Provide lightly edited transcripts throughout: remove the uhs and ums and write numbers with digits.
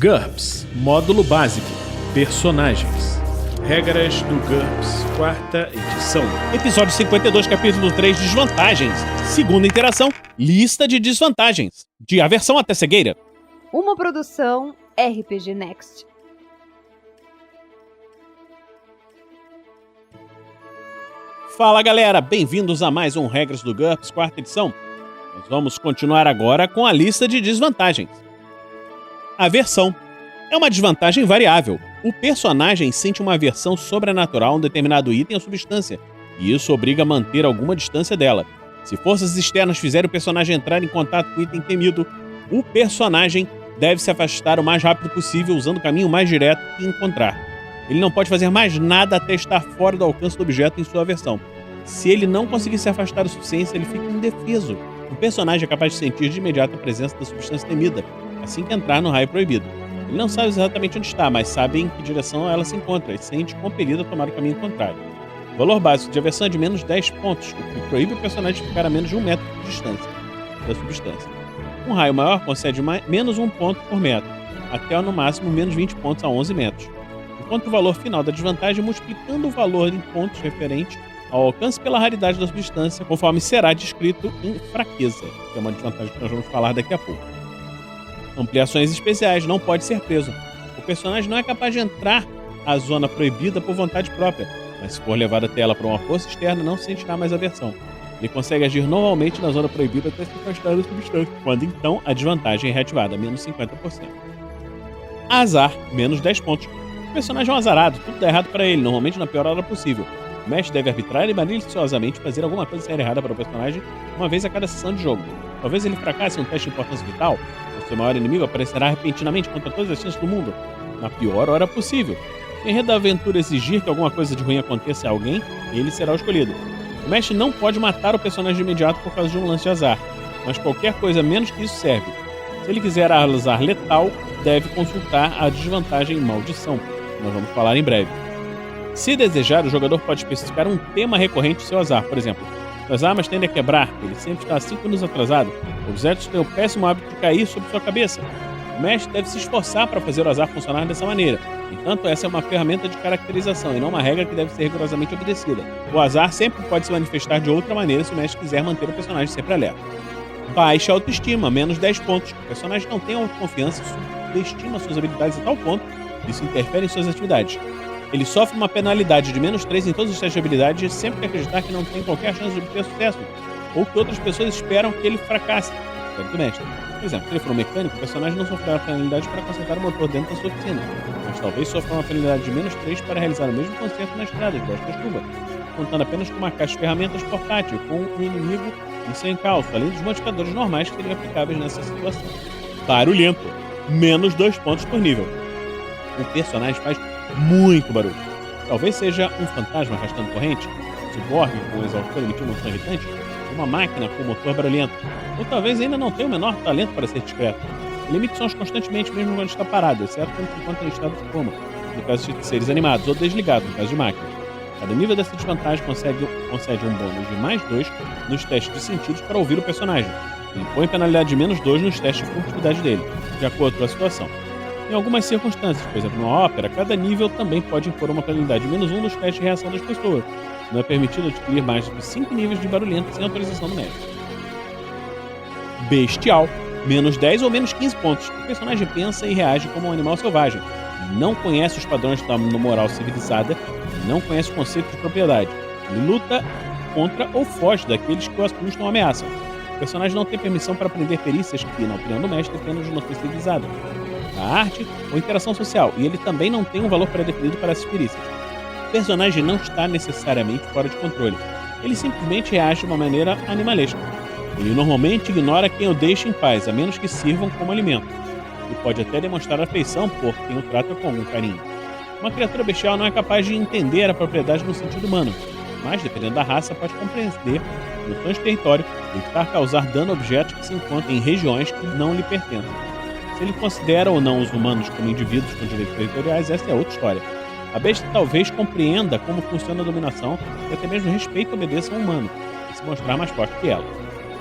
GURPS Módulo Básico Personagens. Regras do GURPS, 4ª edição. Episódio 52, capítulo 3, Desvantagens. Segunda interação, lista de desvantagens. De aversão até cegueira. Uma produção RPG Next. Fala galera, bem-vindos a mais um Regras do GURPS, 4ª edição. Nós vamos continuar agora com a lista de desvantagens. Aversão é uma desvantagem variável. O personagem sente uma aversão sobrenatural a um determinado item ou substância, e isso obriga a manter alguma distância dela. Se forças externas fizerem o personagem entrar em contato com o item temido, o personagem deve se afastar o mais rápido possível usando o caminho mais direto que encontrar. Ele não pode fazer mais nada até estar fora do alcance do objeto em sua aversão. Se ele não conseguir se afastar o suficiente, ele fica indefeso. O personagem é capaz de sentir de imediato a presença da substância temida, assim que entrar no raio proibido. Ele não sabe exatamente onde está, mas sabe em que direção ela se encontra e se sente compelido a tomar o caminho contrário. O valor básico de aversão é de menos 10 pontos, o que proíbe o personagem de ficar a menos de 1 metro de distância da substância. Um raio maior concede menos 1 ponto por metro, até no máximo menos 20 pontos a 11 metros. Enquanto o valor final da desvantagem multiplicando o valor em pontos referente ao alcance pela raridade da substância, conforme será descrito em fraqueza, que é uma desvantagem que nós vamos falar daqui a pouco. Ampliações especiais, não pode ser preso. O personagem não é capaz de entrar à zona proibida por vontade própria, mas se for levado até ela por uma força externa, não sentirá mais aversão. Ele consegue agir normalmente na zona proibida até se afastar da substância, quando então a desvantagem é reativada, menos 50%. Azar, menos 10 pontos. O personagem é um azarado, tudo dá errado para ele, normalmente na pior hora possível. O mestre deve arbitrar e maliciosamente fazer alguma coisa sair errada para o personagem uma vez a cada sessão de jogo. Talvez ele fracasse em um teste de importância vital, ou seu maior inimigo aparecerá repentinamente contra todas as chances do mundo, na pior hora possível. Se o enredo da aventura exigir que alguma coisa de ruim aconteça a alguém, ele será o escolhido. O mestre não pode matar o personagem de imediato por causa de um lance de azar, mas qualquer coisa menos que isso serve. Se ele quiser usar letal, deve consultar a desvantagem maldição, que nós vamos falar em breve. Se desejar, o jogador pode especificar um tema recorrente do seu azar. Por exemplo, se as armas tendem a quebrar, ele sempre está 5 minutos atrasado, objetos têm o péssimo hábito de cair sobre sua cabeça. O mestre deve se esforçar para fazer o azar funcionar dessa maneira. Entanto, essa é uma ferramenta de caracterização e não uma regra que deve ser rigorosamente obedecida. O azar sempre pode se manifestar de outra maneira se o mestre quiser manter o personagem sempre alerta. Baixa autoestima, menos 10 pontos. O personagem não tem autoconfiança e subestima suas habilidades a tal ponto que isso interfere em suas atividades. Ele sofre uma penalidade de menos 3 em todos os testes de habilidade e sempre que acreditar que não tem qualquer chance de obter sucesso, ou que outras pessoas esperam que ele fracasse. Do mestre. Por exemplo, se ele for um mecânico, o personagem não sofrerá penalidade para consertar o motor dentro da sua oficina, mas talvez sofra uma penalidade de menos 3 para realizar o mesmo conserto na estrada debaixo da chuva, contando apenas com uma caixa de ferramentas portátil com um inimigo em seu encalço, além dos modificadores normais que seriam aplicáveis nessa situação. Barulhento, menos 2 pontos por nível. O personagem faz muito barulho. Talvez seja um fantasma arrastando corrente, um ciborgue com um exaustor emitindo um som irritante, uma máquina com motor barulhento, ou talvez ainda não tenha o menor talento para ser discreto. Ele emite sons constantemente mesmo quando está parado, exceto quando se encontra em estado de coma, no caso de seres animados, ou desligado, no caso de máquinas. Cada nível dessa desvantagem concede um bônus de mais 2 nos testes de sentidos para ouvir o personagem, e impõe penalidade de menos 2 nos testes de furtividade dele, de acordo com a situação. Em algumas circunstâncias, por exemplo, numa ópera, cada nível também pode impor uma penalidade de menos 1 nos testes de reação das pessoas. Não é permitido adquirir mais de 5 níveis de barulhento sem autorização do mestre. Bestial, menos 10 ou menos 15 pontos. O personagem pensa e reage como um animal selvagem. Não conhece os padrões da moral civilizada, não conhece o conceito de propriedade. Ele luta contra ou foge daqueles que o assustam ou ameaçam. O personagem não tem permissão para aprender perícias que, na opinião do mestre, dependem de noção civilizada, a arte ou interação social, e ele também não tem um valor pré-definido para essas perícias. O personagem não está necessariamente fora de controle. Ele simplesmente reage de uma maneira animalesca. Ele normalmente ignora quem o deixa em paz, a menos que sirvam como alimento. E pode até demonstrar afeição por quem o trata com algum carinho. Uma criatura bestial não é capaz de entender a propriedade no sentido humano, mas, dependendo da raça, pode compreender noções de território e evitar causar dano a objetos que se encontram em regiões que não lhe pertencem. Se ele considera ou não os humanos como indivíduos com direitos territoriais, essa é outra história. A besta talvez compreenda como funciona a dominação e até mesmo respeito e obedeça a um humano, e se mostrar mais forte que ela.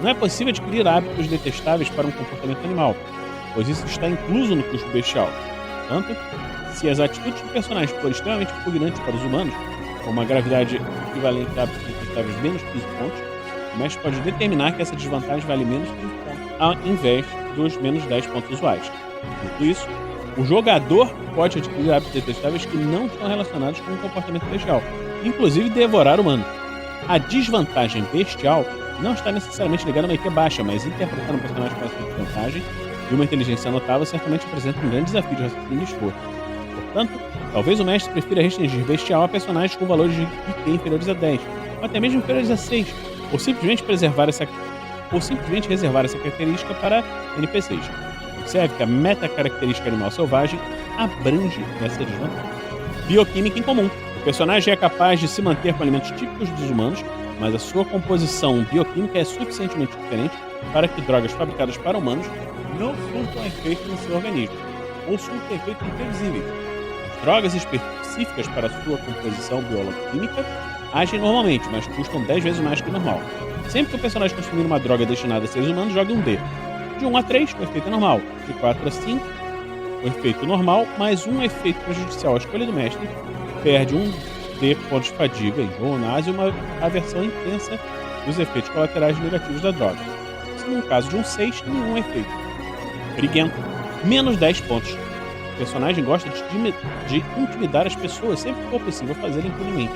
Não é possível adquirir hábitos detestáveis para um comportamento animal. O pois isso está incluso no custo bestial. Portanto, se as atitudes do personagem forem extremamente repugnantes para os humanos, com uma gravidade equivalente a aceitáveis menos 15 pontos, o mestre pode determinar que essa desvantagem vale menos 15 pontos, ao invés dos menos 10 pontos usuais. Dito isso, o jogador pode adquirir hábitos detestáveis que não estão relacionados com o comportamento bestial, inclusive devorar humanos. A desvantagem bestial não está necessariamente ligada a uma IQ baixa, mas interpretar um personagem com essa desvantagem e uma inteligência notável certamente apresenta um grande desafio de raciocínio e esforço. Portanto, talvez o mestre prefira restringir bestial a personagens com valores de IQ inferiores a 10, ou até mesmo inferiores a 6, ou simplesmente reservar essa característica para NPCs. Observe que a meta-característica animal selvagem abrange essa desvantagem. Bioquímica em comum. O personagem é capaz de se manter com alimentos típicos dos humanos, mas a sua composição bioquímica é suficientemente diferente para que drogas fabricadas para humanos não surtam efeito no seu organismo, ou surtam efeito imprevisíveis. As drogas específicas para sua composição biológica agem normalmente, mas custam 10 vezes mais que o normal. Sempre que o personagem consumir uma droga destinada a seres humanos, jogue um D. De 1 a 3, o efeito é normal. De 4 a 5, o efeito normal, mais um efeito prejudicial à escolha do mestre, perde um D pontos de fadiga, enjoo, náusea e uma aversão intensa dos efeitos colaterais negativos da droga. Se no caso de um 6, nenhum efeito. Briguento, menos 10 pontos. O personagem gosta de intimidar as pessoas sempre que for possível fazer impunemente.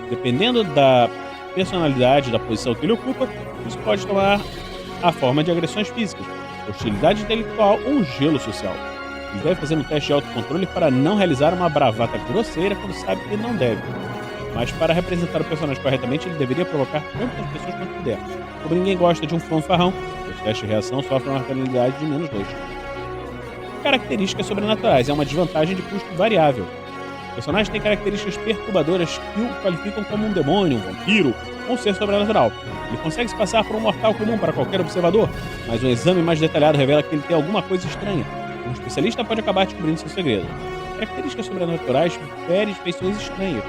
Dependendo da personalidade da posição que ele ocupa, isso pode tomar a forma de agressões físicas, hostilidade intelectual ou um gelo social. Ele deve fazer um teste de autocontrole para não realizar uma bravata grosseira quando sabe que não deve. Mas para representar o personagem corretamente, ele deveria provocar tantas pessoas quanto puder. Como ninguém gosta de um fanfarrão, os testes de reação sofrem uma penalidade de menos 2. Características sobrenaturais é uma desvantagem de custo variável. O personagem tem características perturbadoras que o qualificam como um demônio, um vampiro ou um ser sobrenatural. Ele consegue se passar por um mortal comum para qualquer observador, mas um exame mais detalhado revela que ele tem alguma coisa estranha. Um especialista pode acabar descobrindo seu segredo. Características sobrenaturais diferem de feições estranhas,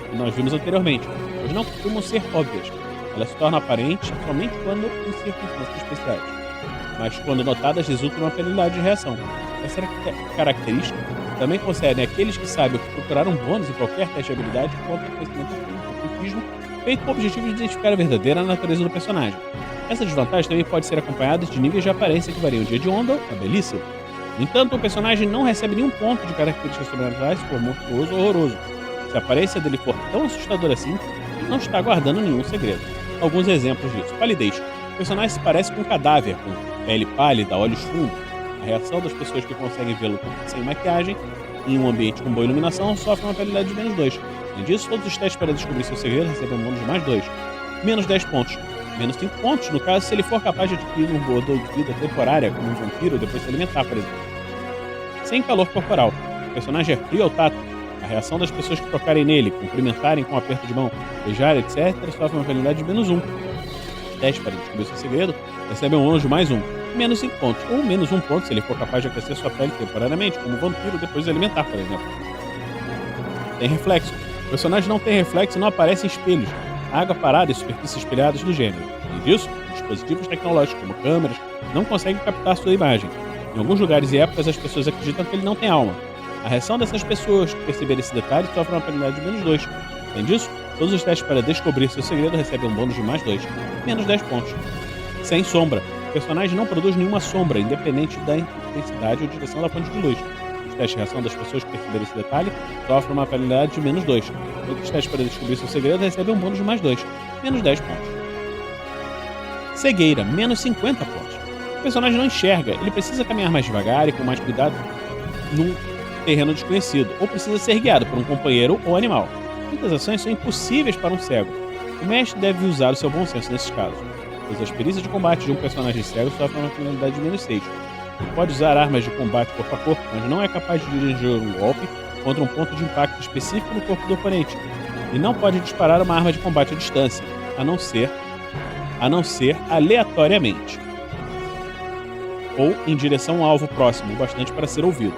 que nós vimos anteriormente, pois não costumam ser óbvias. Elas se tornam aparentes somente quando em circunstâncias especiais, mas quando notadas resultam em uma penalidade de reação. Essa característica também concede àqueles que sabem procurar um bônus em qualquer teste de habilidade contra o conhecimento ocultismo, feito com o objetivo de identificar a verdadeira natureza do personagem. Essa desvantagem também pode ser acompanhada de níveis de aparência que variam de hediondo a belíssimo. No entanto, o personagem não recebe nenhum ponto de características sobrenaturais se for monstruoso ou horroroso. Se a aparência dele for tão assustadora assim, ele não está guardando nenhum segredo. Alguns exemplos disso. Palidez. O personagem se parece com um cadáver, com pele pálida, olhos fundos. A reação das pessoas que conseguem vê-lo sem maquiagem, em um ambiente com boa iluminação, sofre uma penalidade de menos 2. Além disso, todos os testes para descobrir seu segredo recebem um bônus de mais 2. Menos 10 pontos. Menos 5 pontos, no caso, se ele for capaz de adquirir um bordão de vida temporária, como um vampiro, depois se alimentar, por exemplo. Sem calor corporal. O personagem é frio ao tato. A reação das pessoas que tocarem nele, cumprimentarem com um aperto de mão, beijar, etc., sofre uma penalidade de menos 1. Teste para descobrir seu segredo recebe um bônus de mais 1. Menos 5 pontos, ou menos 1 ponto se ele for capaz de aquecer sua pele temporariamente, como um vampiro depois de alimentar, por exemplo. Tem reflexo. O personagem não tem reflexo e não aparece em espelhos, água parada e superfícies espelhadas do gênero. Além disso, dispositivos tecnológicos como câmeras não conseguem captar sua imagem. Em alguns lugares e épocas, as pessoas acreditam que ele não tem alma. A reação dessas pessoas que perceberem esse detalhe sofre uma penalidade de menos 2. Além disso, todos os testes para descobrir seu segredo recebem um bônus de mais 2, menos 10 pontos. Sem sombra. O personagem não produz nenhuma sombra, independente da intensidade ou direção da fonte de luz. Os testes de reação das pessoas que perceberem esse detalhe sofrem uma penalidade de menos 2. Todos os testes para descobrir seu segredo recebem um bônus de mais 2, menos 10 pontos. Cegueira, menos 50 pontos. O personagem não enxerga, ele precisa caminhar mais devagar e com mais cuidado num terreno desconhecido, ou precisa ser guiado por um companheiro ou animal. Muitas ações são impossíveis para um cego. O mestre deve usar o seu bom senso nesses casos, pois as perícias de combate de um personagem cego sofrem uma penalidade de menos 6. Ele pode usar armas de combate corpo a corpo, mas não é capaz de dirigir um golpe contra um ponto de impacto específico no corpo do oponente. E não pode disparar uma arma de combate à distância, a não ser aleatoriamente, ou em direção a um alvo próximo, o bastante para ser ouvido.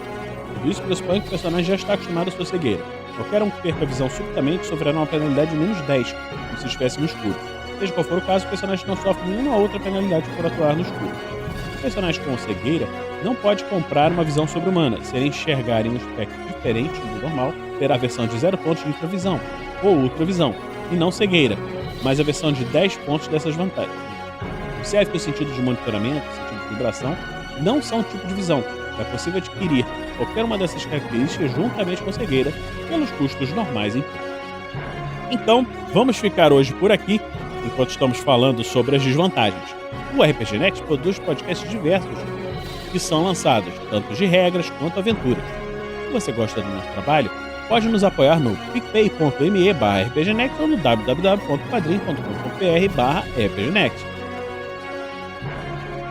Tudo isso pressupõe que o personagem já está acostumado à sua cegueira. Qualquer um que perca a visão subitamente sofrerá uma penalidade de menos 10, como se estivesse no escuro. Seja qual for o caso, o personagem não sofre nenhuma outra penalidade por atuar no escuro. O personagem com cegueira não pode comprar uma visão sobre-humana. Se ele enxergar em um espectro diferente do normal, terá a versão de 0 pontos de intravisão ou ultravisão, e não cegueira, mas a versão de 10 pontos dessas vantagens. Observe que o sentido de monitoramento, o sentido de vibração, não são um tipo de visão. É possível adquirir qualquer uma dessas características juntamente com a cegueira pelos custos normais em custo. Então, vamos ficar hoje por aqui, enquanto estamos falando sobre as desvantagens. O RPG Next produz podcasts diversos que são lançados, tanto de regras quanto aventuras. Se você gosta do nosso trabalho, pode nos apoiar no picpay.me/rpgnext ou no www.padrim.com.br/rpgnext.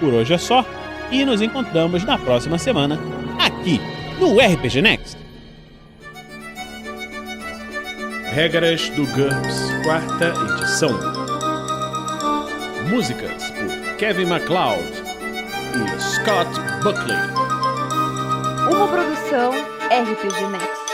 Por hoje é só, e nos encontramos na próxima semana, aqui no RPG Next. Regras do GURPS, 4ª edição. Músicas por Kevin MacLeod e Scott Buckley. Uma produção RPG Next.